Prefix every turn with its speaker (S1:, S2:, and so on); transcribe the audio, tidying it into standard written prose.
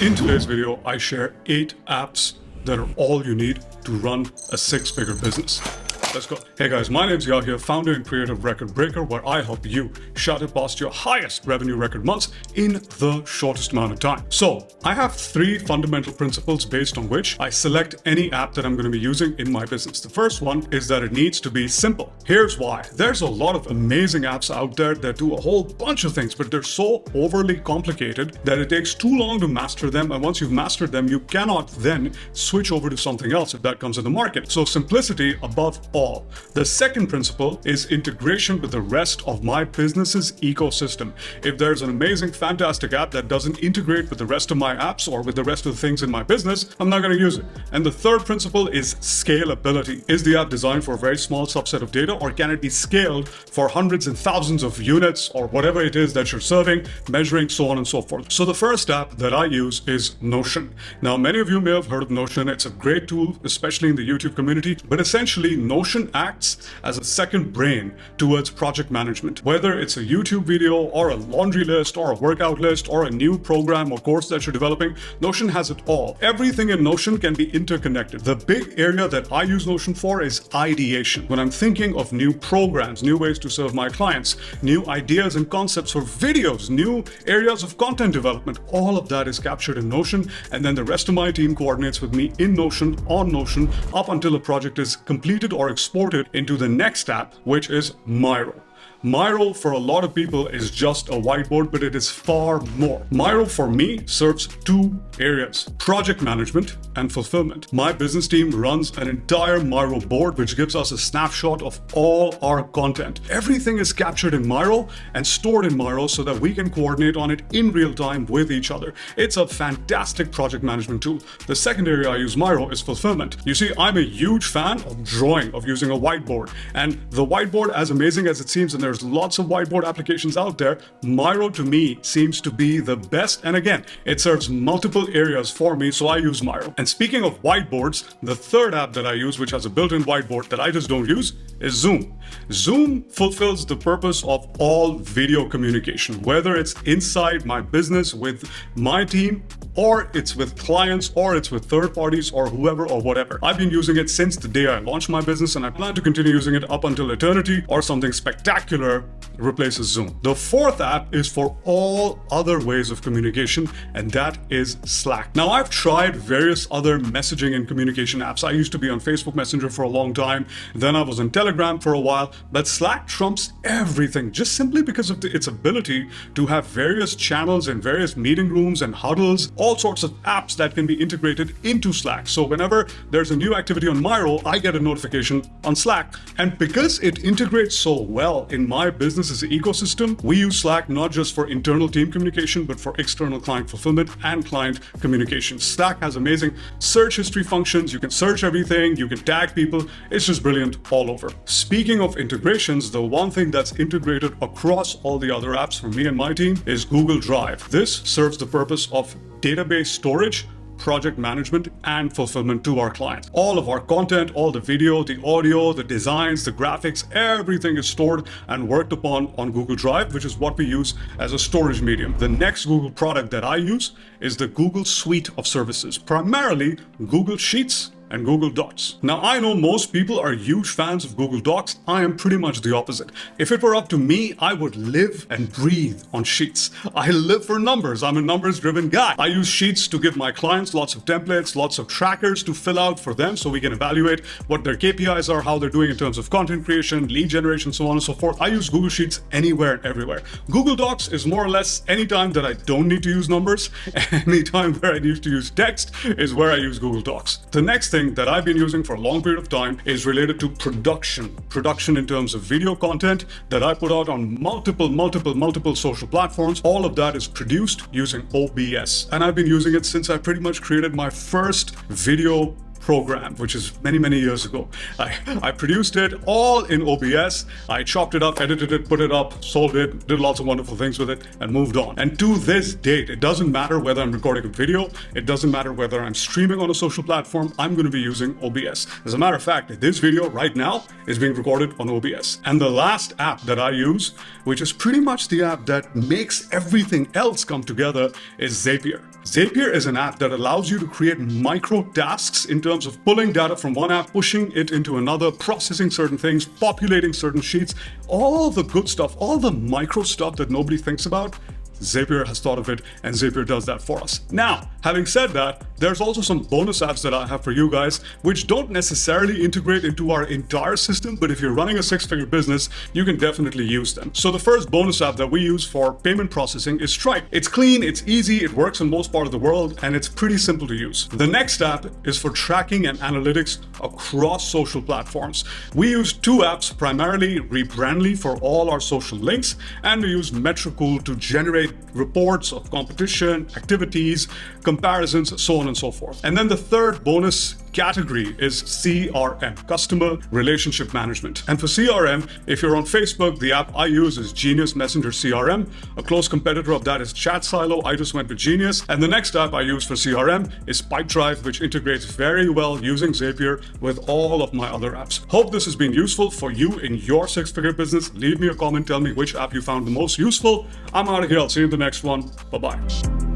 S1: In today's video, I share 8 apps that are all you need to run a 6-figure business. Let's go. Hey guys, my name's Yahya, founder and creator of Record Breaker, where I help you shut it past your highest revenue record months in the shortest amount of time. So I have 3 fundamental principles based on which I select any app that I'm going to be using in my business. The first one is that it needs to be simple. Here's why. There's a lot of amazing apps out there that do a whole bunch of things, but they're so overly complicated that it takes too long to master them. And once you've mastered them, you cannot then switch over to something else if that comes in the market. So simplicity above all. The second principle is integration with the rest of my business's ecosystem. If there's an amazing, fantastic app that doesn't integrate with the rest of my apps or with the rest of the things in my business, I'm not going to use it. And the third principle is scalability. Is the app designed for a very small subset of data, or can it be scaled for hundreds and thousands of units or whatever it is that you're serving, measuring, so on and so forth? So the first app that I use is Notion. Now, many of you may have heard of Notion. It's a great tool, especially in the YouTube community, but essentially Notion acts as a second brain towards project management. Whether it's a YouTube video or a laundry list or a workout list or a new program or course that you're developing, Notion has it all. Everything in Notion can be interconnected. The big area that I use Notion for is ideation. When I'm thinking of new programs, new ways to serve my clients, new ideas and concepts for videos, new areas of content development, all of that is captured in Notion, and then the rest of my team coordinates with me in Notion, on Notion, up until a project is completed or exported into the next app, which is Miro. Miro, for a lot of people, is just a whiteboard, but it is far more. Miro, for me, serves 2 areas: project management and fulfillment. My business team runs an entire Miro board, which gives us a snapshot of all our content. Everything is captured in Miro and stored in Miro so that we can coordinate on it in real time with each other. It's a fantastic project management tool. The second area I use Miro is fulfillment. You see, I'm a huge fan of drawing, of using a whiteboard. And the whiteboard, as amazing as it seems, and there's lots of whiteboard applications out there, Miro to me seems to be the best. And again, it serves multiple areas for me, so I use Miro. And speaking of whiteboards, the third app that I use, which has a built-in whiteboard that I just don't use, is Zoom. Zoom fulfills the purpose of all video communication, whether it's inside my business with my team, or it's with clients, or it's with third parties, or whoever or whatever. I've been using it since the day I launched my business, and I plan to continue using it up until eternity, or something spectacular replaces Zoom. The fourth app is for all other ways of communication, and that is Slack. Now, I've tried various other messaging and communication apps. I used to be on Facebook Messenger for a long time, then I was on Telegram for a while, but Slack trumps everything just simply because of its ability to have various channels and various meeting rooms and huddles, all sorts of apps that can be integrated into Slack. So whenever there's a new activity on Miro, I get a notification on Slack. And because it integrates so well in my business's ecosystem, we use Slack not just for internal team communication, but for external client fulfillment and client communication. Slack has amazing search history functions. You can search everything, you can tag people. It's just brilliant all over. Speaking of integrations, the one thing that's integrated across all the other apps for me and my team is Google Drive. This serves the purpose of database storage, project management, and fulfillment to our clients. All of our content, all the video, the audio, the designs, the graphics, everything is stored and worked upon on Google Drive, which is what we use as a storage medium. The next Google product that I use is the Google Suite of Services, primarily Google Sheets and Google Docs. Now, I know most people are huge fans of Google Docs. I am pretty much the opposite. If it were up to me, I would live and breathe on Sheets. I live for numbers. I'm a numbers-driven guy. I use Sheets to give my clients lots of templates, lots of trackers to fill out for them so we can evaluate what their KPIs are, how they're doing in terms of content creation, lead generation, so on and so forth. I use Google Sheets anywhere and everywhere. Google Docs is more or less any time that I don't need to use numbers. Any time where I need to use text is where I use Google Docs. The next thing that I've been using for a long period of time is related to production in terms of video content that I put out on multiple social platforms. All of that is produced using OBS, and I've been using it since I pretty much created my first video program, which is many, many years ago. I produced it all in OBS. I chopped it up, edited it, put it up, sold it, did lots of wonderful things with it, and moved on. And to this date, it doesn't matter whether I'm recording a video, it doesn't matter whether I'm streaming on a social platform, I'm going to be using OBS. As a matter of fact, this video right now is being recorded on OBS. And the last app that I use, which is pretty much the app that makes everything else come together, is Zapier. Zapier is an app that allows you to create micro tasks in terms of pulling data from one app, pushing it into another, processing certain things, populating certain sheets, all the good stuff, all the micro stuff that nobody thinks about. Zapier has thought of it, and Zapier does that for us. Now, having said that, there's also some bonus apps that I have for you guys, which don't necessarily integrate into our entire system, but if you're running a six-figure business, you can definitely use them. So the first bonus app that we use for payment processing is Stripe. It's clean, it's easy, it works in most part of the world, and it's pretty simple to use. The next app is for tracking and analytics across social platforms. We use two apps, primarily Rebrandly for all our social links, and we use Metricool to generate reports of competition, activities, comparisons, so on and so forth. And then the third bonus category is CRM, Customer Relationship Management. And for CRM, if you're on Facebook, the app I use is Genius Messenger CRM. A close competitor of that is ChatSilo. I just went with Genius. And the next app I use for CRM is Pipedrive, which integrates very well using Zapier with all of my other apps. Hope this has been useful for you in your six-figure business. Leave me a comment, tell me which app you found the most useful. I'm out of here. I'll see you in the next one. Bye-bye.